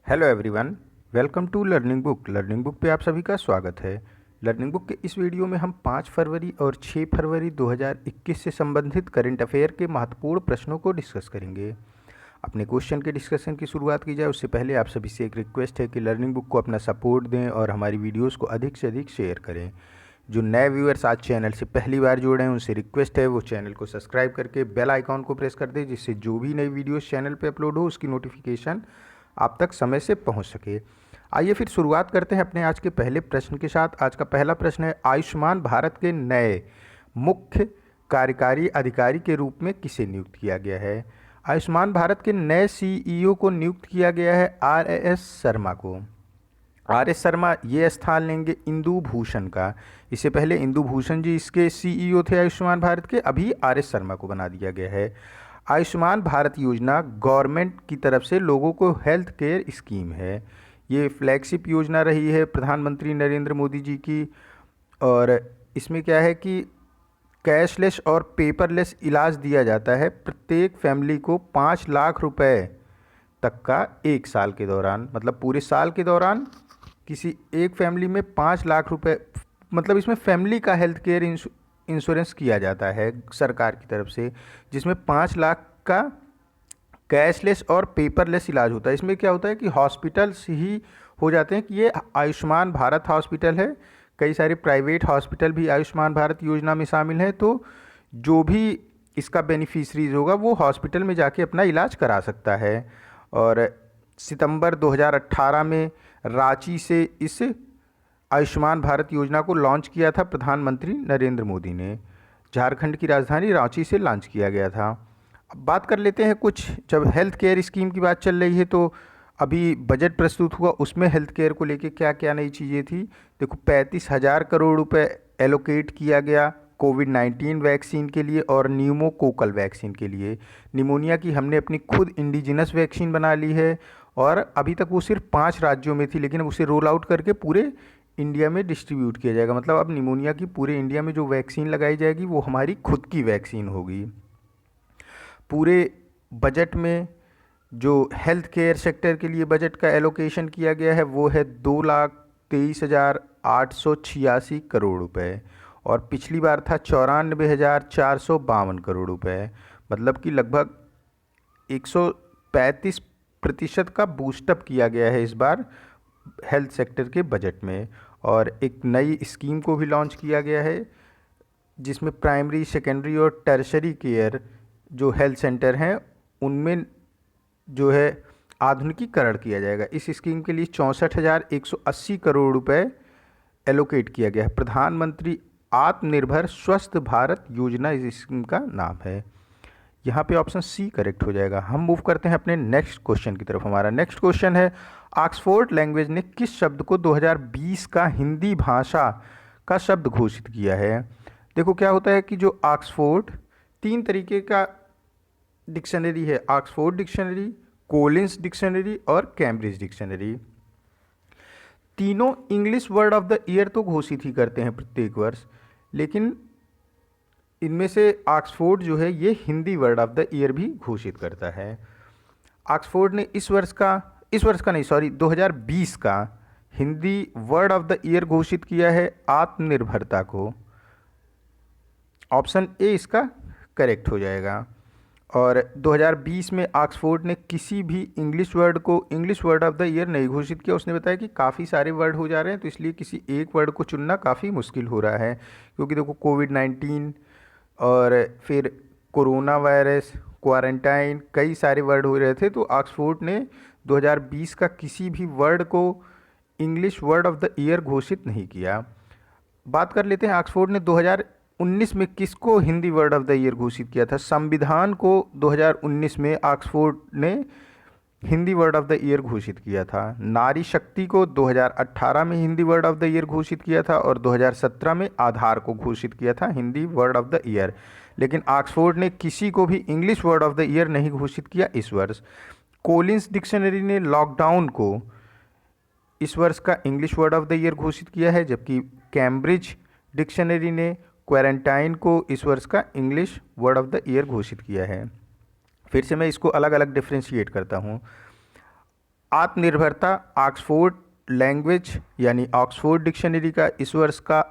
Hello everyone, welcome to learning book पे आप सभी का स्वागत है। लर्निंग बुक के इस वीडियो में हम 5 फरवरी और 6 फरवरी 2021 से संबंधित करंट अफेयर के महत्वपूर्ण प्रश्नों को डिस्कस करेंगे। अपने क्वेश्चन के डिस्कशन की शुरुआत की जाए उससे पहले आप सभी से एक रिक्वेस्ट है कि लर्निंग बुक को अपना सपोर्ट दें और हमारी वीडियोज़ को अधिक से अधिक शेयर करें। जो नए व्यूअर्स आज चैनल से पहली बार जुड़े हैं उनसे रिक्वेस्ट है वो चैनल को सब्सक्राइब करके बेल आइकॉन को प्रेस कर दें, जिससे जो भी नई वीडियोस चैनल पे अपलोड हो उसकी नोटिफिकेशन आप तक समय से पहुंच सके। आइए फिर शुरुआत करते हैं अपने आज के पहले प्रश्न के साथ। आज का पहला प्रश्न है, आयुष्मान भारत के नए मुख्य कार्यकारी अधिकारी के रूप में किसे नियुक्त किया गया है? आयुष्मान भारत के नए सीईओ को नियुक्त किया गया है आर.एस. शर्मा को। आर.एस. शर्मा ये स्थान लेंगे इंदु भूषण का। इससे पहले इंदु भूषण जी इसके सीईओ थे आयुष्मान भारत के, अभी आर.एस. शर्मा को बना दिया गया है। आयुष्मान भारत योजना गवर्नमेंट की तरफ से लोगों को हेल्थ केयर स्कीम है। ये फ्लैगशिप योजना रही है प्रधानमंत्री नरेंद्र मोदी जी की, और इसमें क्या है कि कैशलेस और पेपरलेस इलाज दिया जाता है प्रत्येक फैमिली को 5 लाख रुपए तक का 1 साल के दौरान, मतलब पूरे साल के दौरान किसी एक फैमिली में 5 लाख रुपए, मतलब इसमें फैमिली का हेल्थ केयर इंश्योरेंस किया जाता है सरकार की तरफ से, जिसमें 5 लाख का कैशलेस और पेपरलेस इलाज होता है। इसमें क्या होता है कि हॉस्पिटल्स ही हो जाते हैं कि ये आयुष्मान भारत हॉस्पिटल है, कई सारे प्राइवेट हॉस्पिटल भी आयुष्मान भारत योजना में शामिल हैं, तो जो भी इसका बेनिफिशरीज होगा वो हॉस्पिटल में जाके अपना इलाज करा सकता है। और सितंबर 2018 में रांची से इस आयुष्मान भारत योजना को लॉन्च किया था प्रधानमंत्री नरेंद्र मोदी ने। झारखंड की राजधानी रांची से लॉन्च किया गया था। अब बात कर लेते हैं कुछ, जब हेल्थ केयर स्कीम की बात चल रही है तो अभी बजट प्रस्तुत हुआ, उसमें हेल्थ केयर को लेके क्या क्या नई चीज़ें थी। देखो, 35,000 करोड़ रुपए एलोकेट किया गया कोविड-19 वैक्सीन के लिए और न्यूमोकोकल वैक्सीन के लिए। निमोनिया की हमने अपनी खुद इंडिजिनस वैक्सीन बना ली है, और अभी तक वो सिर्फ 5 राज्यों में थी, लेकिन अब उसे रोल आउट करके पूरे इंडिया में डिस्ट्रीब्यूट किया जाएगा। मतलब अब निमोनिया की पूरे इंडिया में जो वैक्सीन लगाई जाएगी वो हमारी खुद की वैक्सीन होगी। पूरे बजट में जो हेल्थ केयर सेक्टर के लिए बजट का एलोकेशन किया गया है वो है 2,23,886 करोड़ रुपए, और पिछली बार था 94,452 करोड़ रुपए। मतलब कि लगभग 135% का बूस्टअप किया गया है इस बार हेल्थ सेक्टर के बजट में। और एक नई स्कीम को भी लॉन्च किया गया है जिसमें प्राइमरी, सेकेंडरी और टर्शरी केयर जो हेल्थ सेंटर हैं उनमें जो है आधुनिकीकरण किया जाएगा। इस स्कीम के लिए 64,180 करोड़ रुपए एलोकेट किया गया है। प्रधानमंत्री आत्मनिर्भर स्वस्थ भारत योजना इस स्कीम का नाम है। यहाँ पे ऑप्शन सी करेक्ट हो जाएगा। हम मूव करते हैं अपने नेक्स्ट क्वेश्चन की तरफ। हमारा नेक्स्ट क्वेश्चन है, ऑक्सफोर्ड लैंग्वेज ने किस शब्द को 2020 का हिंदी भाषा का शब्द घोषित किया है? देखो, क्या होता है कि जो ऑक्सफोर्ड 3 तरीके का डिक्शनरी है, ऑक्सफोर्ड डिक्शनरी, कोलिंस डिक्शनरी और कैम्ब्रिज डिक्शनरी। तीनों English word of the year तो घोषित ही करते हैं प्रत्येक वर्ष, लेकिन इनमें से ऑक्सफोर्ड जो है ये Hindi word of the year भी घोषित करता है। ऑक्सफोर्ड ने इस वर्ष का नहीं, सॉरी, 2020 का Hindi word of the year घोषित किया है आत्मनिर्भरता को। ऑप्शन ए इसका करेक्ट हो जाएगा। और 2020 में ऑक्सफोर्ड ने किसी भी इंग्लिश वर्ड को English word of the year नहीं घोषित किया। उसने बताया कि काफ़ी सारे वर्ड हो जा रहे हैं, तो इसलिए किसी एक वर्ड को चुनना काफ़ी मुश्किल हो रहा है, क्योंकि देखो कोविड-19 और फिर कोरोना वायरस, क्वारंटाइन, कई सारे वर्ड हो रहे थे, तो ऑक्सफोर्ड ने 2020 का किसी भी वर्ड को English word of the year घोषित नहीं किया। बात कर लेते हैं ऑक्सफोर्ड ने 2019 में किसको Hindi word of the year घोषित किया था। संविधान को 2019 में ऑक्सफोर्ड ने Hindi word of the year घोषित किया था। नारी शक्ति को 2018 में Hindi word of the year घोषित किया था, और 2017 में आधार को घोषित किया था Hindi word of the year. लेकिन ऑक्सफोर्ड ने किसी को भी English word of the year नहीं घोषित किया इस वर्ष। कोलिंस डिक्शनरी ने लॉकडाउन को इस वर्ष का English word of the year घोषित किया है, जबकि कैम्ब्रिज डिक्शनरी ने क्वारंटाइन को इस वर्ष का English word of the year घोषित किया है। फिर से मैं इसको अलग अलग डिफ्रेंशिएट करता हूँ। आत्मनिर्भरता ऑक्सफोर्ड लैंग्वेज यानी ऑक्सफोर्ड डिक्शनरी का इस वर्ष का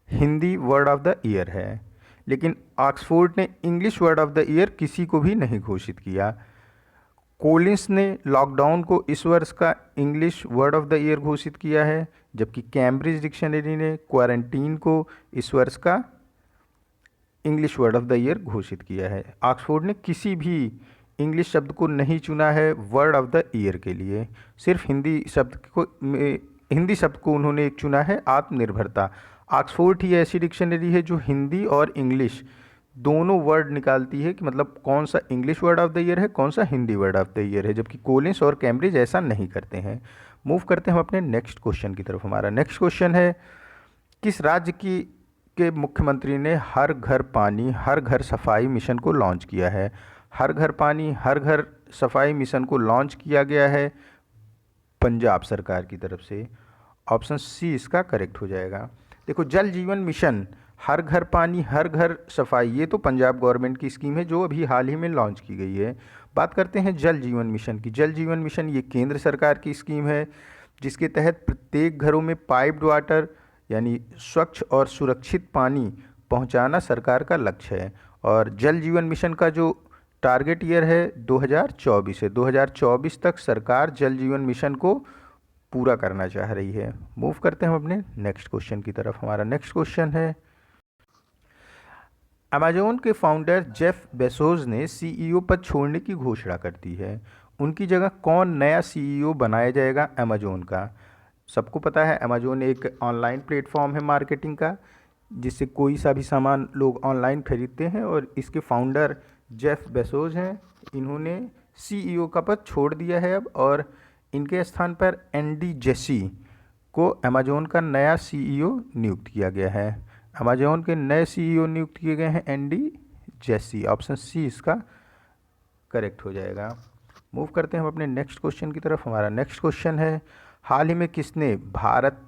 Hindi word of the year है, लेकिन ऑक्सफोर्ड ने English word of the year किसी को भी नहीं घोषित किया। कोलिंस ने लॉकडाउन को इस वर्ष का English word of the year घोषित किया है, जबकि कैम्ब्रिज डिक्शनरी ने क्वारंटीन को इस वर्ष का English word of the year घोषित किया है। ऑक्सफोर्ड ने किसी भी इंग्लिश शब्द को नहीं चुना है वर्ड ऑफ द ईयर के लिए, सिर्फ हिंदी शब्द को उन्होंने एक चुना है, आत्मनिर्भरता। ऑक्सफोर्ड ही ऐसी डिक्शनरी है जो हिंदी और इंग्लिश दोनों वर्ड निकालती है कि मतलब कौन सा English word of the year है, कौन सा Hindi word of the year है, जबकि कोलिंस और कैम्ब्रिज ऐसा नहीं करते हैं। मूव करते हैं हम अपने नेक्स्ट क्वेश्चन की तरफ। हमारा नेक्स्ट क्वेश्चन है, किस राज्य के मुख्यमंत्री ने हर घर पानी हर घर सफाई मिशन को लॉन्च किया है? हर घर पानी हर घर सफाई मिशन को लॉन्च किया गया है पंजाब सरकार की तरफ से। ऑप्शन सी इसका करेक्ट हो जाएगा। देखो, जल जीवन मिशन हर घर पानी हर घर सफाई, ये तो पंजाब गवर्नमेंट की स्कीम है जो अभी हाल ही में लॉन्च की गई है। बात करते हैं जल जीवन मिशन की। जल जीवन मिशन ये केंद्र सरकार की स्कीम है, जिसके तहत प्रत्येक घरों में पाइप्ड वाटर यानी स्वच्छ और सुरक्षित पानी पहुंचाना सरकार का लक्ष्य है। और जल जीवन मिशन का जो टारगेट ईयर है 2024 है, 2024 तक सरकार जल जीवन मिशन को पूरा करना चाह रही है। मूव करते हैं हम अपने नेक्स्ट क्वेश्चन की तरफ। हमारा नेक्स्ट क्वेश्चन है, अमेजोन के फाउंडर जेफ बेजोस ने सीईओ पद छोड़ने की घोषणा कर दी है। उनकी जगह कौन नया सीईओ बनाया जाएगा अमेजोन का? सबको पता है अमेजोन एक ऑनलाइन प्लेटफॉर्म है मार्केटिंग का, जिससे कोई सा भी सामान लोग ऑनलाइन खरीदते हैं, और इसके फाउंडर जेफ बेजोस हैं। इन्होंने सीईओ का पद छोड़ दिया है अब, और इनके स्थान पर एंडी जेसी को अमेजोन का नया सीईओ नियुक्त किया गया है। अमेजोन के नए सीईओ नियुक्त किए गए हैं एंडी जेसी। ऑप्शन सी इसका करेक्ट हो जाएगा। मूव करते हैं हम अपने नेक्स्ट क्वेश्चन की तरफ। हमारा नेक्स्ट क्वेश्चन है, हाल ही में किसने भारत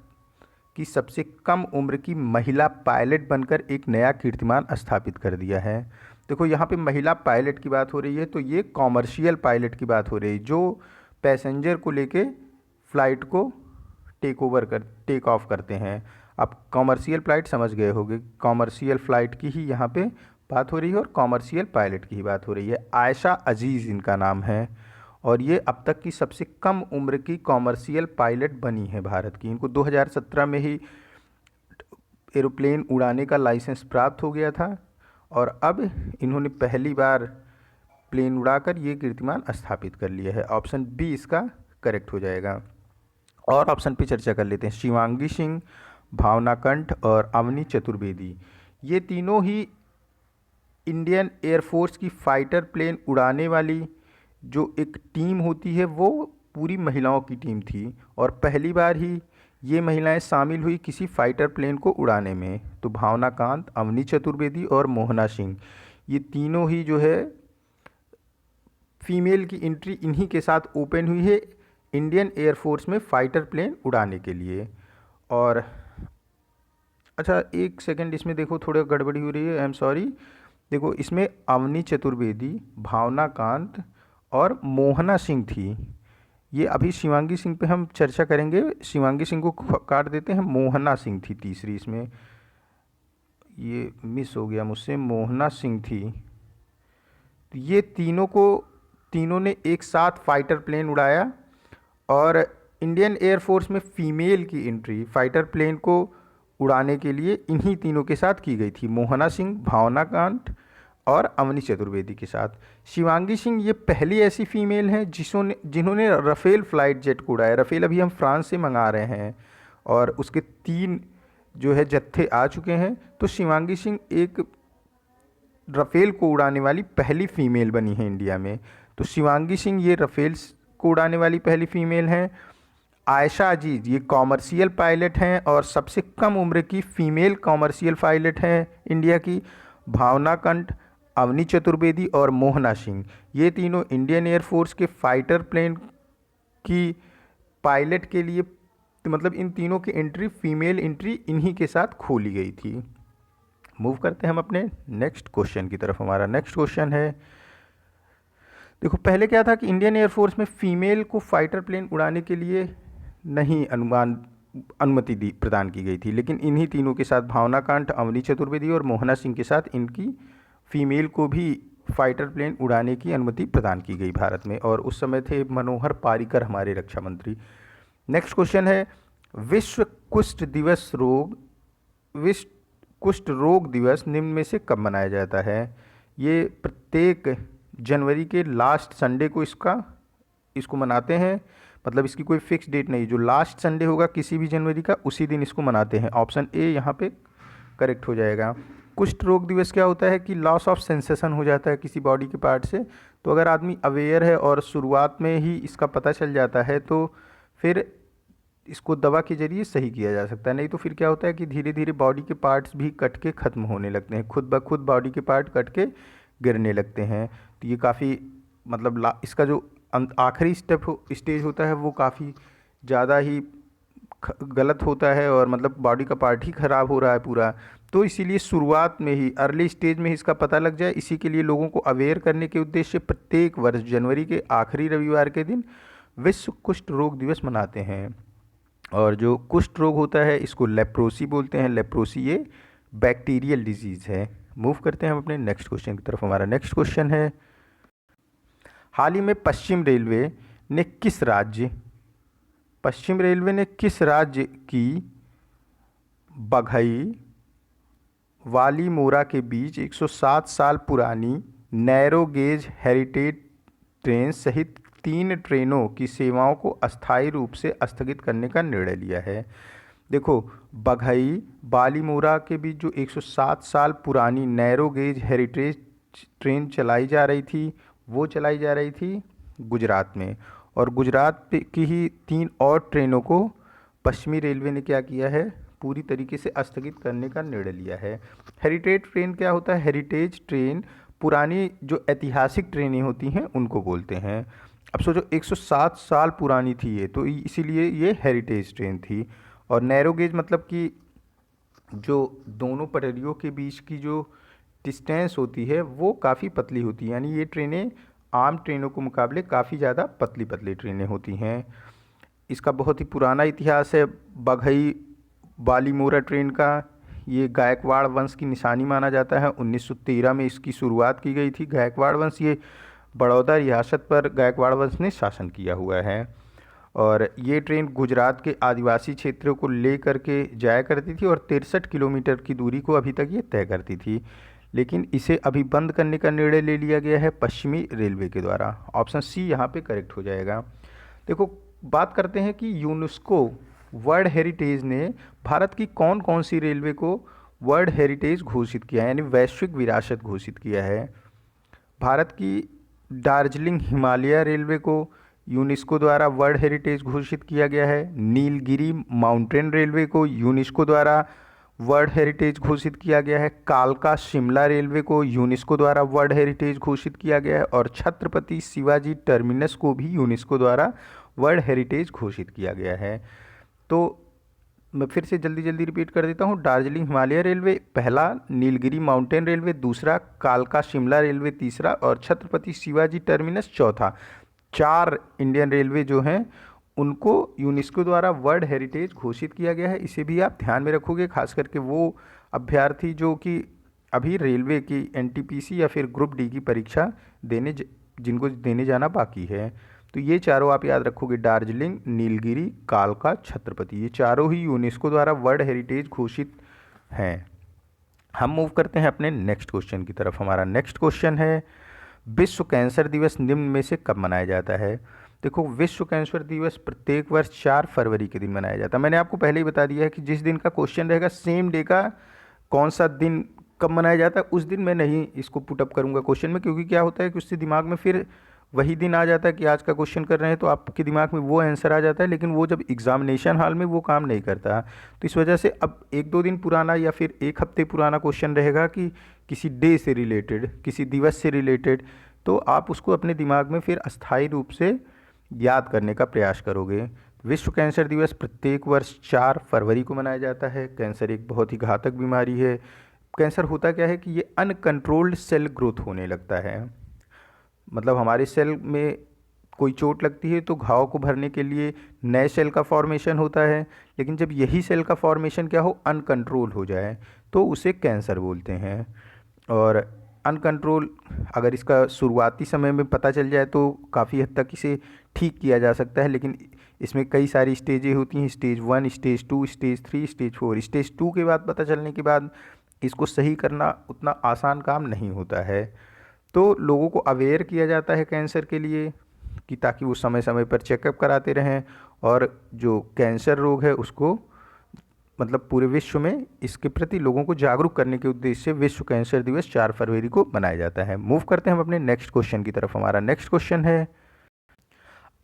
की सबसे कम उम्र की महिला पायलट बनकर एक नया कीर्तिमान स्थापित कर दिया है? देखो, यहाँ पे महिला पायलट की बात हो रही है, तो ये कॉमर्शियल पायलट की बात हो रही है, जो पैसेंजर को लेके फ़्लाइट को टेक ऑफ करते हैं। आप कॉमर्शियल फ़्लाइट समझ गए होंगे, कॉमर्शियल फ़्लाइट की ही यहाँ पे बात हो रही है और कॉमर्शियल पायलट की ही बात हो रही है। आयशा अजीज़ इनका नाम है, और ये अब तक की सबसे कम उम्र की कॉमर्शियल पायलट बनी है भारत की। इनको 2017 में ही एरोप्लेन उड़ाने का लाइसेंस प्राप्त हो गया था, और अब इन्होंने पहली बार प्लेन उड़ाकर ये कीर्तिमान स्थापित कर लिया है। ऑप्शन बी इसका करेक्ट हो जाएगा। और ऑप्शन पे चर्चा कर लेते हैं। शिवांगी सिंह, भावना कंठ और अवनी चतुर्वेदी, ये तीनों ही इंडियन एयरफोर्स की फ़ाइटर प्लेन उड़ाने वाली जो एक टीम होती है, वो पूरी महिलाओं की टीम थी, और पहली बार ही ये महिलाएं शामिल हुई किसी फ़ाइटर प्लेन को उड़ाने में। तो भावना कांत, अवनी चतुर्वेदी और मोहना सिंह, ये तीनों ही जो है फीमेल की एंट्री इन्हीं के साथ ओपन हुई है इंडियन एयरफोर्स में फ़ाइटर प्लेन उड़ाने के लिए। और अच्छा, एक सेकंड, इसमें देखो थोड़ा गड़बड़ी हो रही है, आई एम सॉरी। देखो, इसमें अवनी चतुर्वेदी, भावना कांत और मोहना सिंह थी। ये अभी शिवांगी सिंह पे हम चर्चा करेंगे, शिवांगी सिंह को काट देते हैं। मोहना सिंह थी तीसरी, इसमें ये मिस हो गया मुझसे, मोहना सिंह थी। तो ये तीनों ने एक साथ फाइटर प्लेन उड़ाया, और इंडियन एयरफोर्स में फ़ीमेल की एंट्री फाइटर प्लेन को उड़ाने के लिए इन्हीं तीनों के साथ की गई थी, मोहना सिंह, भावना कांत और अवनी चतुर्वेदी के साथ। शिवांगी सिंह ये पहली ऐसी फीमेल हैं जिन्होंने राफेल फ़्लाइट जेट को उड़ाया। राफेल अभी हम फ्रांस से मंगा रहे हैं, और उसके 3 जो है जत्थे आ चुके हैं। तो शिवांगी सिंह एक राफेल को उड़ाने वाली पहली फ़ीमेल बनी है इंडिया में। तो शिवांगी सिंह ये राफेल को उड़ाने वाली पहली फ़ीमेल हैं। आयशा अजीज़ ये कॉमर्शियल पायलट हैं और सबसे कम उम्र की फ़ीमेल कॉमर्शियल पायलट हैं इंडिया की। भावना कंठ, अवनी चतुर्वेदी और मोहना सिंह, ये तीनों इंडियन एयरफोर्स के फ़ाइटर प्लेन की पायलट के लिए, मतलब इन तीनों की एंट्री, फ़ीमेल एंट्री इन्हीं के साथ खोली गई थी। मूव करते हैं हम अपने नेक्स्ट क्वेश्चन की तरफ। हमारा नेक्स्ट क्वेश्चन है, देखो पहले क्या था कि इंडियन एयरफोर्स में फीमेल को फाइटर प्लेन उड़ाने के लिए नहीं अनुमति दी प्रदान की गई थी, लेकिन इन्हीं तीनों के साथ भावना कांत, अवनी चतुर्वेदी और मोहना सिंह के साथ इनकी फीमेल को भी फाइटर प्लेन उड़ाने की अनुमति प्रदान की गई भारत में, और उस समय थे मनोहर पारिकर हमारे रक्षा मंत्री। नेक्स्ट क्वेश्चन है, विश्व कुष्ठ रोग दिवस निम्न में से कब मनाया जाता है? ये प्रत्येक जनवरी के लास्ट संडे को इसको मनाते हैं, मतलब इसकी कोई फिक्स डेट नहीं, जो लास्ट संडे होगा किसी भी जनवरी का उसी दिन इसको मनाते हैं। ऑप्शन ए यहाँ पे करेक्ट हो जाएगा। कुष्ठ रोग दिवस क्या होता है कि लॉस ऑफ सेंसेशन हो जाता है किसी बॉडी के पार्ट से, तो अगर आदमी अवेयर है और शुरुआत में ही इसका पता चल जाता है तो फिर इसको दवा के जरिए सही किया जा सकता है। नहीं तो फिर क्या होता है कि धीरे धीरे बॉडी के पार्ट्स भी कट के ख़त्म होने लगते हैं, खुद ब खुद बॉडी के पार्ट कट के गिरने लगते हैं। तो ये काफ़ी मतलब इसका जो आखिरी स्टेज होता है वो काफ़ी ज़्यादा ही गलत होता है, और मतलब बॉडी का पार्ट ही ख़राब हो रहा है पूरा। तो इसीलिए शुरुआत में ही अर्ली स्टेज में ही इसका पता लग जाए, इसी के लिए लोगों को अवेयर करने के उद्देश्य से प्रत्येक वर्ष जनवरी के आखिरी रविवार के दिन विश्व कुष्ठ रोग दिवस मनाते हैं। और जो कुष्ठ रोग होता है इसको लेप्रोसी बोलते हैं। लेप्रोसी ये बैक्टीरियल डिजीज़ है। मूव करते हैं हम अपने नेक्स्ट क्वेश्चन की तरफ। हमारा नेक्स्ट क्वेश्चन है, हाल ही में पश्चिम रेलवे ने किस राज्य की बघई वालीमोरा के बीच 107 साल पुरानी नैरो गेज हेरिटेज ट्रेन सहित 3 ट्रेनों की सेवाओं को अस्थायी रूप से स्थगित करने का निर्णय लिया है? देखो, बघई बालीमोरा के बीच जो 107 साल पुरानी नैरो गेज हेरिटेज ट्रेन चलाई जा रही थी, वो चलाई जा रही थी गुजरात में, और गुजरात की ही 3 और ट्रेनों को पश्चिमी रेलवे ने क्या किया है, पूरी तरीके से स्थगित करने का निर्णय लिया है। हेरिटेज ट्रेन क्या होता है? हेरिटेज ट्रेन पुरानी जो ऐतिहासिक ट्रेनें होती हैं उनको बोलते हैं। अब सोचो 107 साल पुरानी थी ये, तो इसीलिए ये हेरिटेज ट्रेन थी। और नैरो गेज मतलब कि जो दोनों पटरियों के बीच की जो डिस्टेंस होती है वो काफ़ी पतली होती है, यानी ये ट्रेनें आम ट्रेनों के मुकाबले काफ़ी ज़्यादा पतली पतली ट्रेनें होती हैं। इसका बहुत ही पुराना इतिहास है बघई बालीमोरा ट्रेन का। ये गायकवाड़ वंश की निशानी माना जाता है। 1913 में इसकी शुरुआत की गई थी। गायकवाड़ वंश, ये बड़ौदा रियासत पर गायकवाड़ वंश ने शासन किया हुआ है, और ये ट्रेन गुजरात के आदिवासी क्षेत्रों को ले करके जाया करती थी और 63 किलोमीटर की दूरी को अभी तक ये तय करती थी, लेकिन इसे अभी बंद करने का निर्णय ले लिया गया है पश्चिमी रेलवे के द्वारा। ऑप्शन सी यहाँ पे करेक्ट हो जाएगा। देखो, बात करते हैं कि यूनेस्को वर्ल्ड हेरिटेज ने भारत की कौन कौन सी रेलवे को वर्ल्ड हेरिटेज घोषित किया है, यानी वैश्विक विरासत घोषित किया है। भारत की दार्जिलिंग हिमालय रेलवे को यूनेस्को द्वारा वर्ल्ड हेरिटेज घोषित किया गया है। नीलगिरी माउंटेन रेलवे को यूनेस्को द्वारा वर्ल्ड हेरिटेज घोषित किया गया है। कालका शिमला रेलवे को यूनेस्को द्वारा वर्ल्ड हेरिटेज घोषित किया गया है, और छत्रपति शिवाजी टर्मिनस को भी यूनेस्को द्वारा वर्ल्ड हेरिटेज घोषित किया गया है। तो मैं फिर से जल्दी जल्दी रिपीट कर देता हूँ। दार्जिलिंग हिमालय रेलवे पहला, नीलगिरी माउंटेन रेलवे दूसरा, कालका शिमला रेलवे तीसरा, और छत्रपति शिवाजी टर्मिनस चौथा। 4 इंडियन रेलवे जो हैं उनको यूनेस्को द्वारा वर्ल्ड हेरिटेज घोषित किया गया है। इसे भी आप ध्यान में रखोगे, खास करके वो अभ्यर्थी जो कि अभी रेलवे की एनटीपीसी या फिर ग्रुप डी की परीक्षा जिनको देने जाना बाकी है। तो ये चारों आप याद रखोगे, दार्जिलिंग, नीलगिरी, कालका, छत्रपति, ये चारों ही यूनेस्को द्वारा वर्ल्ड हेरिटेज घोषित हैं। हम मूव करते हैं अपने नेक्स्ट क्वेश्चन की तरफ। हमारा नेक्स्ट क्वेश्चन है, विश्व कैंसर दिवस निम्न में से कब मनाया जाता है? देखो, विश्व कैंसर दिवस प्रत्येक वर्ष 4 फरवरी के दिन मनाया जाता है। मैंने आपको पहले ही बता दिया है कि जिस दिन का क्वेश्चन रहेगा सेम डे का कौन सा दिन कब मनाया जाता है उस दिन मैं नहीं इसको पुटअप करूँगा क्वेश्चन में, क्योंकि क्या होता है कि उससे दिमाग में फिर वही दिन आ जाता है कि आज का क्वेश्चन कर रहे हैं तो आपके दिमाग में वो आंसर आ जाता है, लेकिन वो जब एग्जामिनेशन हॉल में वो काम नहीं करता। तो इस वजह से अब 1-2 दिन पुराना या फिर 1 हफ्ते पुराना क्वेश्चन रहेगा कि किसी डे से रिलेटेड, किसी दिवस से रिलेटेड, तो आप उसको अपने दिमाग में फिर अस्थायी रूप से याद करने का प्रयास करोगे। विश्व कैंसर दिवस प्रत्येक वर्ष 4 फरवरी को मनाया जाता है। कैंसर एक बहुत ही घातक बीमारी है। कैंसर होता क्या है कि ये अनकंट्रोल्ड सेल ग्रोथ होने लगता है, मतलब हमारे सेल में कोई चोट लगती है तो घाव को भरने के लिए नए सेल का फॉर्मेशन होता है, लेकिन जब यही सेल का फॉर्मेशन क्या हो, अनकंट्रोल हो जाए, तो उसे कैंसर बोलते हैं। और अनकंट्रोल अगर इसका शुरुआती समय में पता चल जाए तो काफ़ी हद तक इसे ठीक किया जा सकता है, लेकिन इसमें कई सारी स्टेजें होती हैं, stage 1, stage 2, stage 3, stage 4। Stage 2 के बाद पता चलने के बाद इसको सही करना उतना आसान काम नहीं होता है। तो लोगों को अवेयर किया जाता है कैंसर के लिए कि ताकि वो समय समय पर चेकअप कराते रहें, और जो कैंसर रोग है उसको मतलब पूरे विश्व में इसके प्रति लोगों को जागरूक करने के उद्देश्य से विश्व कैंसर दिवस 4 फरवरी को मनाया जाता है। मूव करते हैं हम अपने नेक्स्ट क्वेश्चन की तरफ। हमारा नेक्स्ट क्वेश्चन है,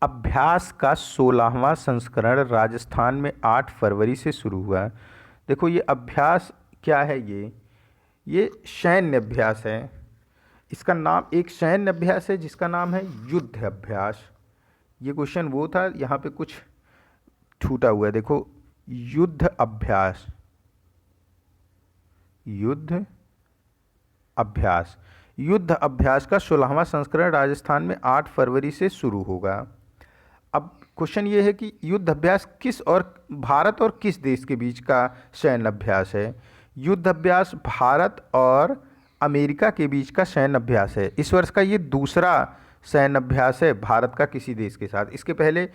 अभ्यास का 16वां संस्करण राजस्थान में 8 फरवरी से शुरू हुआ। देखो ये अभ्यास क्या है, ये सैन्य अभ्यास है। इसका नाम एक सैन्य अभ्यास है जिसका नाम है युद्ध अभ्यास। ये क्वेश्चन वो था, यहाँ पे कुछ छूटा हुआ है। देखो युद्ध अभ्यास, युद्ध अभ्यास, युद्ध अभ्यास का 16वां संस्करण राजस्थान में 8 फरवरी से शुरू होगा। अब क्वेश्चन ये है कि युद्ध अभ्यास किस और भारत और किस देश के बीच का सैन्य अभ्यास है। युद्ध अभ्यास भारत और अमेरिका के बीच का सैन्य अभ्यास है। इस वर्ष का ये दूसरा सैन्य अभ्यास है भारत का किसी देश के साथ। इसके पहले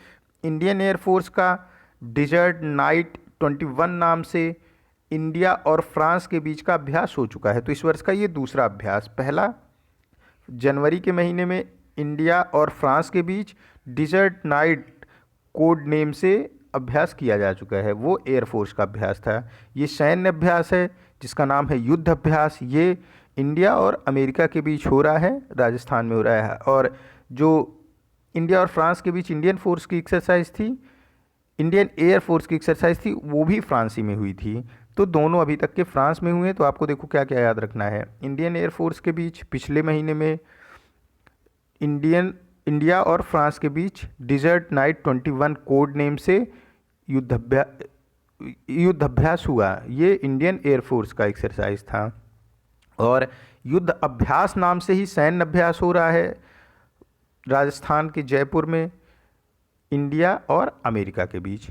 इंडियन एयरफोर्स का डिजर्ट नाइट 21 नाम से इंडिया और फ्रांस के बीच का अभ्यास हो चुका है। तो इस वर्ष का ये दूसरा अभ्यास, पहला जनवरी के महीने में इंडिया और फ्रांस के बीच डिजर्ट नाइट कोड नेम से अभ्यास किया जा चुका है, वो एयरफोर्स का अभ्यास था। ये सैन्य अभ्यास है जिसका नाम है युद्ध अभ्यास। ये इंडिया और अमेरिका के बीच हो रहा है, राजस्थान में हो रहा है। और जो इंडिया और फ्रांस के बीच इंडियन फोर्स की एक्सरसाइज थी, इंडियन एयर फोर्स की एक्सरसाइज थी, वो भी फ्रांस ही में हुई थी। तो दोनों अभी तक के फ्रांस में हुए। तो आपको देखो क्या क्या याद रखना है। इंडियन एयर फोर्स के बीच पिछले महीने में इंडिया और फ्रांस के बीच डिजर्ट नाइट 21 कोड नेम से युद्ध अभ्यास हुआ। ये इंडियन एयरफोर्स का एक्सरसाइज था। और युद्ध अभ्यास नाम से ही सैन्य अभ्यास हो रहा है राजस्थान के जयपुर में इंडिया और अमेरिका के बीच।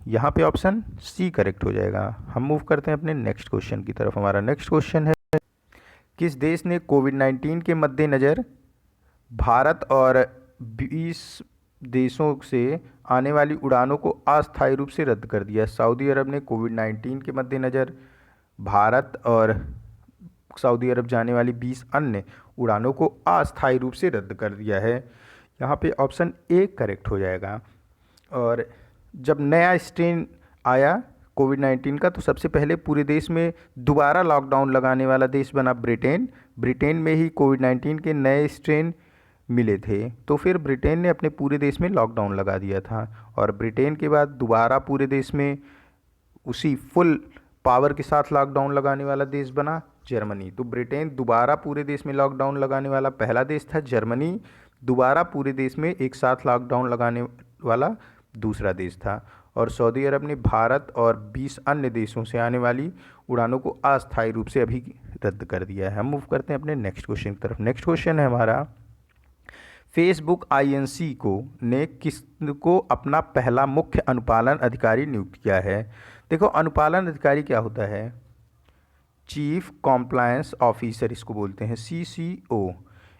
यहाँ पे ऑप्शन सी करेक्ट हो जाएगा। हम मूव करते हैं अपने नेक्स्ट क्वेश्चन की तरफ। हमारा नेक्स्ट क्वेश्चन है, किस देश ने कोविड-19 के मद्देनज़र भारत और 20 देशों से आने वाली उड़ानों को अस्थायी रूप से रद्द कर दिया। सऊदी अरब ने कोविड-19 के मद्देनज़र भारत और सऊदी अरब जाने वाली 20 अन्य उड़ानों को अस्थायी रूप से रद्द कर दिया है। यहाँ पे ऑप्शन ए करेक्ट हो जाएगा। और जब नया स्ट्रेन आया कोविड-19 का, तो सबसे पहले पूरे देश में दोबारा लॉकडाउन लगाने वाला देश बना ब्रिटेन। ब्रिटेन में ही कोविड-19 के नए स्ट्रेन मिले थे, तो फिर ब्रिटेन ने अपने पूरे देश में लॉकडाउन लगा दिया था। और ब्रिटेन के बाद दोबारा पूरे देश में उसी फुल पावर के साथ लॉकडाउन लगाने वाला देश बना जर्मनी। तो ब्रिटेन दोबारा पूरे देश में लॉकडाउन लगाने वाला पहला देश था, जर्मनी दोबारा पूरे देश में एक साथ लॉकडाउन लगाने वाला दूसरा देश था। और सऊदी अरब ने भारत और 20 अन्य देशों से आने वाली उड़ानों को अस्थायी रूप से अभी रद्द कर दिया है। हम मूव करते हैं अपने नेक्स्ट क्वेश्चन की तरफ। नेक्स्ट क्वेश्चन है हमारा, फेसबुक आईएनसी ने किसको अपना पहला मुख्य अनुपालन अधिकारी नियुक्त किया है। देखो अनुपालन अधिकारी क्या होता है, चीफ कॉम्प्लायंस ऑफिसर इसको बोलते हैं, CCO।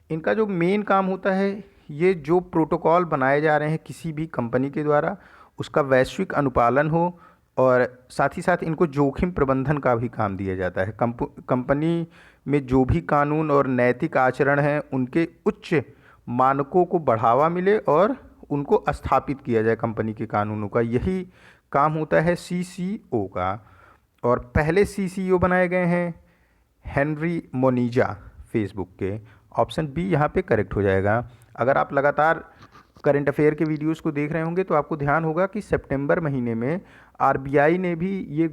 इनका जो मेन काम होता है, ये जो प्रोटोकॉल बनाए जा रहे हैं किसी भी कंपनी के द्वारा उसका वैश्विक अनुपालन हो, और साथ ही साथ इनको जोखिम प्रबंधन का भी काम दिया जाता है। कंपनी में जो भी कानून और नैतिक आचरण हैं उनके उच्च मानकों को बढ़ावा मिले और उनको स्थापित किया जाए कंपनी के कानूनों का, यही काम होता है CCO का। और पहले CCO बनाए गए हैं हेनरी मोनिजा फेसबुक के। ऑप्शन बी यहाँ पे करेक्ट हो जाएगा। अगर आप लगातार करंट अफेयर के वीडियोस को देख रहे होंगे तो आपको ध्यान होगा कि सितंबर महीने में RBI ने भी ये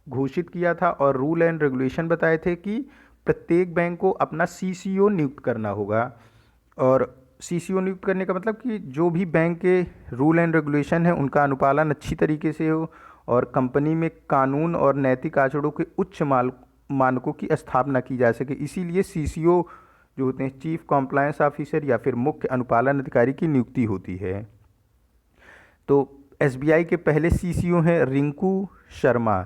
घोषित किया था और रूल एंड रेगुलेशन बताए थे कि प्रत्येक बैंक को अपना CCO नियुक्त करना होगा। और CCO नियुक्त करने का मतलब कि जो भी बैंक के रूल एंड रेगुलेशन है उनका अनुपालन अच्छी तरीके से हो और कंपनी में कानून और नैतिक आचरणों के उच्च मानकों की स्थापना की जा सके, इसीलिए CCO जो होते हैं चीफ कॉम्प्लायंस ऑफिसर या फिर मुख्य अनुपालन अधिकारी की नियुक्ति होती है। तो एसबीआई के पहले सीसीओ हैं रिंकू शर्मा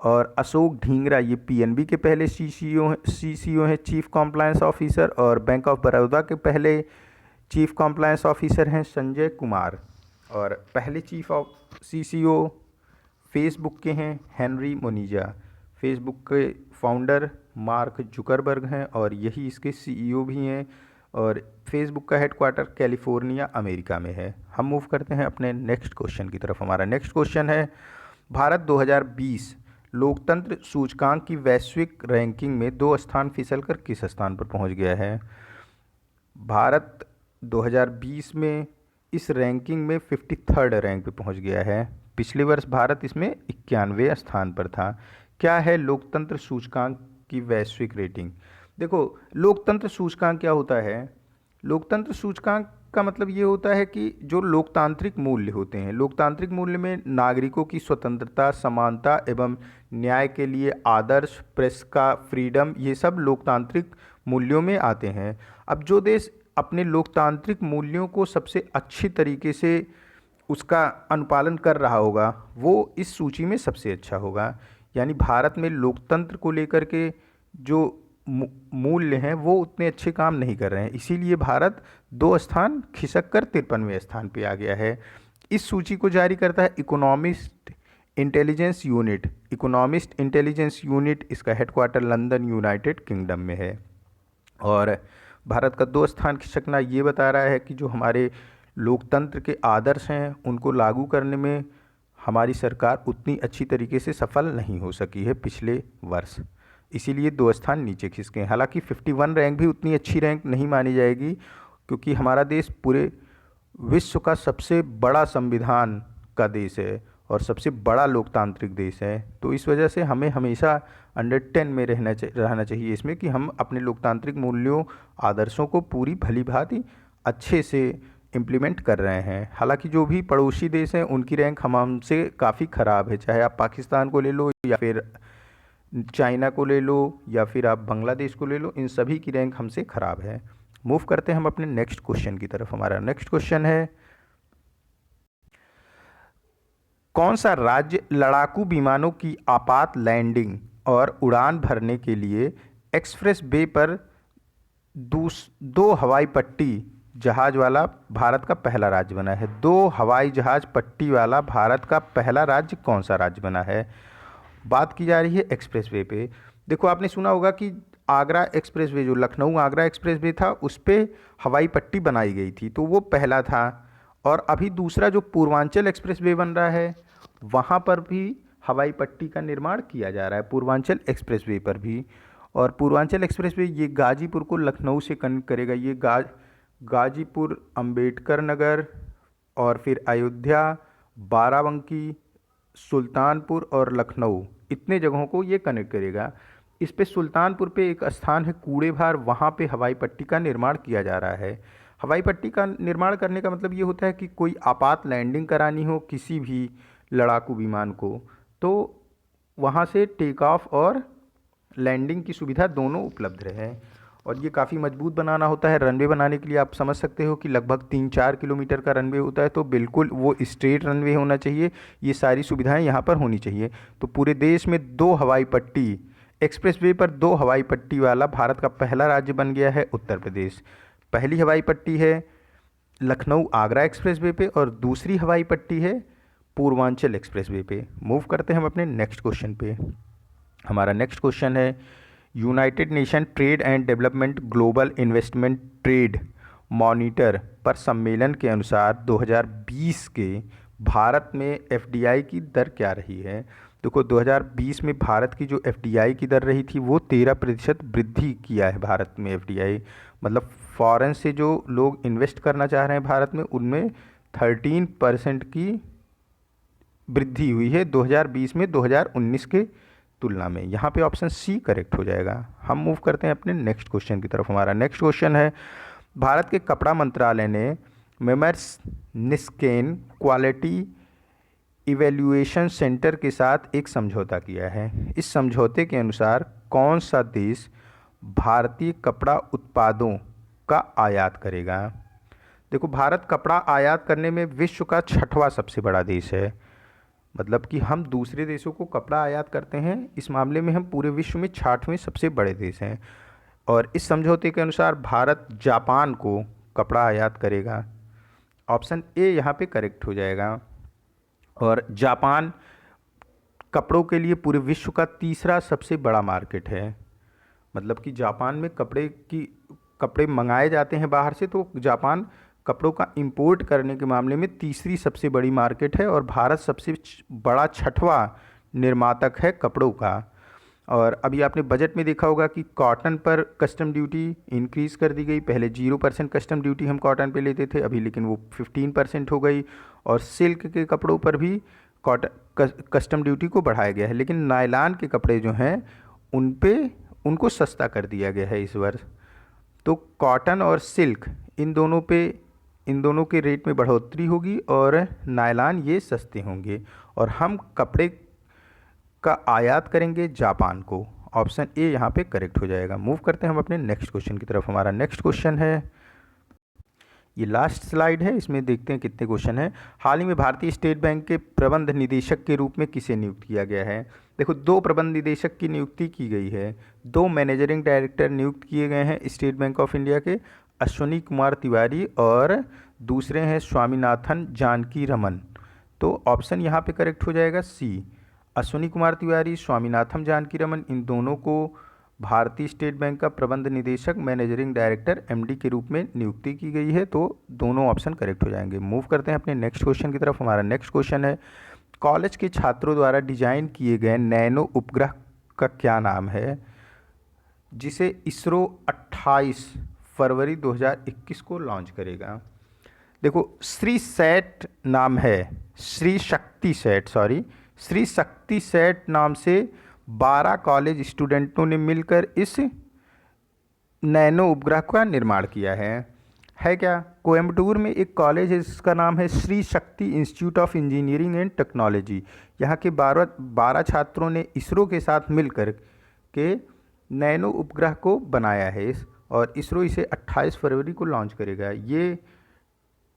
और अशोक ढींगरा, ये पीएनबी के पहले सीसीओ हैं चीफ कॉम्प्लायंस ऑफिसर, और बैंक ऑफ बड़ौदा के पहले चीफ कॉम्प्लायंस ऑफिसर हैं संजय कुमार, और पहले चीफ ऑफ सीसीओ फेसबुक के हैं हेनरी मोनिजा। फेसबुक के फाउंडर मार्क जुकरबर्ग हैं और यही इसके सीईओ भी हैं, और फेसबुक का हेडक्वार्टर कैलिफोर्निया अमेरिका में है। हम मूव करते हैं अपने नेक्स्ट क्वेश्चन की तरफ। हमारा नेक्स्ट क्वेश्चन है, भारत 2020 लोकतंत्र सूचकांक की वैश्विक रैंकिंग में 2 स्थान फिसलकर किस स्थान पर पहुंच गया है? भारत 2020 में इस रैंकिंग में 53rd रैंक पे पहुंच गया है। पिछले वर्ष भारत इसमें 91वें स्थान पर था। क्या है लोकतंत्र सूचकांक की वैश्विक रेटिंग? देखो, लोकतंत्र सूचकांक क्या होता है? लोकतंत्र सूचकांक का मतलब ये होता है कि जो लोकतांत्रिक मूल्य होते हैं, लोकतांत्रिक मूल्य में नागरिकों की स्वतंत्रता, समानता एवं न्याय के लिए आदर्श, प्रेस का फ्रीडम, ये सब लोकतांत्रिक मूल्यों में आते हैं। अब जो देश अपने लोकतांत्रिक मूल्यों को सबसे अच्छी तरीके से उसका अनुपालन कर रहा होगा वो इस सूची में सबसे अच्छा होगा। यानी भारत में लोकतंत्र को लेकर के जो मूल्य हैं वो उतने अच्छे काम नहीं कर रहे हैं, इसीलिए भारत 2 स्थान खिसक कर 53वें स्थान पे आ गया है। इस सूची को जारी करता है economist intelligence unit. Economist intelligence unit, इसका हेडक्वार्टर लंदन यूनाइटेड किंगडम में है। और भारत का 2 स्थान खिसकना ये बता रहा है कि जो हमारे लोकतंत्र के आदर्श हैं उनको लागू करने में हमारी सरकार उतनी अच्छी तरीके से सफल नहीं हो सकी है पिछले वर्ष, इसीलिए 2 स्थान नीचे खिसके हैं। हालांकि 51 रैंक भी उतनी अच्छी रैंक नहीं मानी जाएगी, क्योंकि हमारा देश पूरे विश्व का सबसे बड़ा संविधान का देश है और सबसे बड़ा लोकतांत्रिक देश है। तो इस वजह से हमें हमेशा अंडर 10 में रहना चाहिए इसमें, कि हम अपने लोकतांत्रिक मूल्यों, आदर्शों को पूरी भली भांति अच्छे से इम्प्लीमेंट कर रहे हैं। हालांकि जो भी पड़ोसी देश हैं उनकी रैंक हमसे काफ़ी ख़राब है, चाहे आप पाकिस्तान को ले लो या फिर चाइना को ले लो या फिर आप बांग्लादेश को ले लो, इन सभी की रैंक हमसे ख़राब है। मूव करते हैं हम अपने नेक्स्ट क्वेश्चन की तरफ। हमारा नेक्स्ट क्वेश्चन है, कौन सा राज्य लड़ाकू विमानों की आपात लैंडिंग और उड़ान भरने के लिए एक्सप्रेस वे पर 2 हवाई पट्टी जहाज वाला भारत का पहला राज्य बना है? 2 हवाई जहाज पट्टी वाला भारत का पहला राज्य कौन सा राज्य बना है? बात की जा रही है एक्सप्रेसवे पे। देखो, आपने सुना होगा कि आगरा एक्सप्रेसवे, जो लखनऊ आगरा एक्सप्रेसवे था, उस पर हवाई पट्टी बनाई गई थी, तो वो पहला था। और अभी दूसरा जो पूर्वांचल एक्सप्रेसवे बन रहा है वहाँ पर भी हवाई पट्टी का निर्माण किया जा रहा है, पूर्वांचल एक्सप्रेसवे पर भी। और पूर्वांचल एक्सप्रेसवे ये गाजीपुर को लखनऊ से कनेक्ट करेगा। ये गाजीपुर, अंबेडकर नगर और फिर अयोध्या, बाराबंकी, सुल्तानपुर और लखनऊ, इतने जगहों को ये कनेक्ट करेगा। इस पे सुल्तानपुर पे एक स्थान है कूड़ेभार, वहाँ पे हवाई पट्टी का निर्माण किया जा रहा है। हवाई पट्टी का निर्माण करने का मतलब ये होता है कि कोई आपात लैंडिंग करानी हो किसी भी लड़ाकू विमान को, तो वहाँ से टेक ऑफ और लैंडिंग की सुविधा दोनों उपलब्ध रहे। और ये काफ़ी मजबूत बनाना होता है। रनवे बनाने के लिए आप समझ सकते हो कि लगभग 3-4 किलोमीटर का रनवे होता है, तो बिल्कुल वो स्ट्रेट रनवे होना चाहिए। ये सारी सुविधाएं यहाँ पर होनी चाहिए। तो पूरे देश में 2 हवाई पट्टी, एक्सप्रेसवे पर 2 हवाई पट्टी वाला भारत का पहला राज्य बन गया है उत्तर प्रदेश। पहली हवाई पट्टी है लखनऊ आगरा एक्सप्रेसवे पे और दूसरी हवाई पट्टी है पूर्वांचल एक्सप्रेसवे पे। मूव करते हैं हम अपने नेक्स्ट क्वेश्चन पे। हमारा नेक्स्ट क्वेश्चन है, United nation trade and development global investment trade monitor पर सम्मेलन के अनुसार 2020 के भारत में एफडीआई की दर क्या रही है? देखो, 2020 में भारत की जो एफडीआई की दर रही थी वो 13% वृद्धि किया है भारत में एफडीआई। मतलब फॉरेन से जो लोग इन्वेस्ट करना चाह रहे हैं भारत में, उनमें 13% की वृद्धि हुई है 2020 में 2019 के तुलना में। यहाँ पे ऑप्शन सी करेक्ट हो जाएगा। हम मूव करते हैं अपने नेक्स्ट क्वेश्चन की तरफ। हमारा नेक्स्ट क्वेश्चन है, भारत के कपड़ा मंत्रालय ने मेमर्स निस्केन क्वालिटी इवैल्यूएशन सेंटर के साथ एक समझौता किया है। इस समझौते के अनुसार कौन सा देश भारतीय कपड़ा उत्पादों का आयात करेगा? देखो, भारत कपड़ा आयात करने में विश्व का 6वां सबसे बड़ा देश है। मतलब कि हम दूसरे देशों को कपड़ा आयात करते हैं, इस मामले में हम पूरे विश्व में 6वें सबसे बड़े देश हैं। और इस समझौते के अनुसार भारत जापान को कपड़ा आयात करेगा। ऑप्शन ए यहाँ पे करेक्ट हो जाएगा। और जापान कपड़ों के लिए पूरे विश्व का 3रा सबसे बड़ा मार्केट है। मतलब कि जापान में कपड़े मंगाए जाते हैं बाहर से, तो जापान कपड़ों का इंपोर्ट करने के मामले में 3री सबसे बड़ी मार्केट है। और भारत सबसे बड़ा 6वां निर्मातक है कपड़ों का। और अभी आपने बजट में देखा होगा कि कॉटन पर कस्टम ड्यूटी इंक्रीज़ कर दी गई। पहले 0% कस्टम ड्यूटी हम कॉटन पे लेते थे, अभी लेकिन वो 15% हो गई। और सिल्क के कपड़ों पर भी कस्टम ड्यूटी को बढ़ाया गया है। लेकिन नायलॉन के कपड़े जो हैं उनको सस्ता कर दिया गया है इस वर्ष। तो कॉटन और सिल्क इन दोनों के रेट में बढ़ोतरी होगी और नायलॉन ये सस्ते होंगे। और हम कपड़े का आयात करेंगे जापान को। ऑप्शन ए यहाँ पे करेक्ट हो जाएगा। मूव करते हैं हम अपने नेक्स्ट क्वेश्चन की तरफ। हमारा नेक्स्ट क्वेश्चन है, ये लास्ट स्लाइड है, इसमें देखते हैं कितने क्वेश्चन हैं। हाल ही में भारतीय स्टेट बैंक के प्रबंध निदेशक के रूप में किसे नियुक्त किया गया है? देखो, 2 प्रबंध निदेशक की नियुक्ति की गई है। 2 मैनेजरिंग डायरेक्टर नियुक्त किए गए हैं स्टेट बैंक ऑफ इंडिया के, अश्वनी कुमार तिवारी और दूसरे हैं स्वामीनाथन जानकी रमन। तो ऑप्शन यहाँ पे करेक्ट हो जाएगा सी। अश्वनी कुमार तिवारी, स्वामीनाथन जानकी रमन, इन दोनों को भारतीय स्टेट बैंक का प्रबंध निदेशक मैनेजरिंग डायरेक्टर एमडी के रूप में नियुक्ति की गई है। तो दोनों ऑप्शन करेक्ट हो जाएंगे। मूव करते हैं अपने नेक्स्ट क्वेश्चन की तरफ। हमारा नेक्स्ट क्वेश्चन है, कॉलेज के छात्रों द्वारा डिजाइन किए गए नैनो उपग्रह का क्या नाम है, जिसे इसरो 28 फरवरी 2021 को लॉन्च करेगा? देखो, श्री शक्ति सैट नाम से 12 कॉलेज स्टूडेंटों ने मिलकर इस नैनो उपग्रह का निर्माण किया है क्या? कोयम्बटूर में एक कॉलेज है, इसका नाम है Shri Shakti institute of engineering and technology. यहाँ के 12 छात्रों ने इसरो के साथ मिलकर के नैनो उपग्रह को बनाया है और इसरो इसे 28 फरवरी को लॉन्च करेगा। ये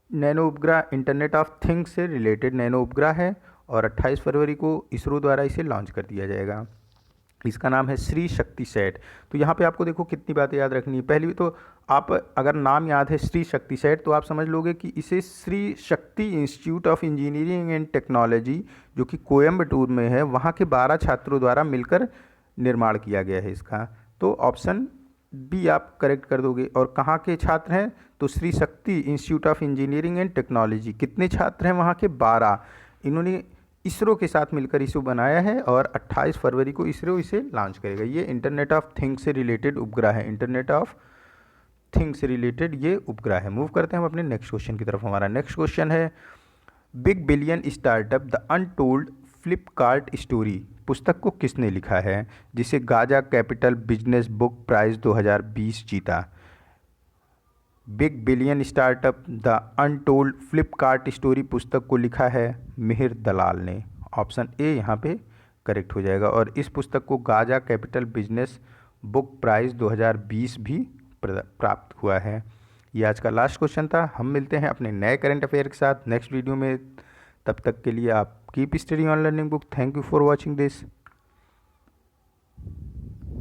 नैनो उपग्रह इंटरनेट ऑफ थिंग्स से रिलेटेड नैनो उपग्रह है और 28 फरवरी को इसरो द्वारा इसे लॉन्च कर दिया जाएगा। इसका नाम है श्री शक्ति सैट। तो यहाँ पे आपको देखो कितनी बातें याद रखनी है। पहली तो आप अगर नाम याद है श्री शक्ति सैट, तो आप समझ लोगे कि इसे Shri Shakti institute of engineering and technology, जो कि कोयम्बटूर में है, वहाँ के 12 छात्रों द्वारा मिलकर निर्माण किया गया है इसका। तो ऑप्शन बी आप करेक्ट कर दोगे। और कहाँ के छात्र हैं? तो Shri Shakti institute of engineering and technology. कितने छात्र हैं वहाँ के? 12। इन्होंने इसरो के साथ मिलकर इसे बनाया है और 28 फरवरी को इसरो इसे लॉन्च करेगा। ये इंटरनेट ऑफ थिंग्स से रिलेटेड उपग्रह है। इंटरनेट ऑफ थिंग्स से रिलेटेड ये उपग्रह है। मूव करते हैं हम अपने नेक्स्ट क्वेश्चन की तरफ। हमारा नेक्स्ट क्वेश्चन है, big billion startup the untold Flipkart story पुस्तक को किसने लिखा है, जिसे Gaja Capital Business Book Prize 2020 जीता? Big billion startup the untold Flipkart story पुस्तक को लिखा है मिहिर दलाल ने। ऑप्शन ए यहाँ पे करेक्ट हो जाएगा। और इस पुस्तक को Gaja Capital Business Book Prize 2020 भी प्राप्त हुआ है। ये आज का लास्ट क्वेश्चन था। हम मिलते हैं अपने नए करंट अफेयर के साथ नेक्स्ट वीडियो में। तब तक के लिए आप keep study on learning book. Thank you for watching this.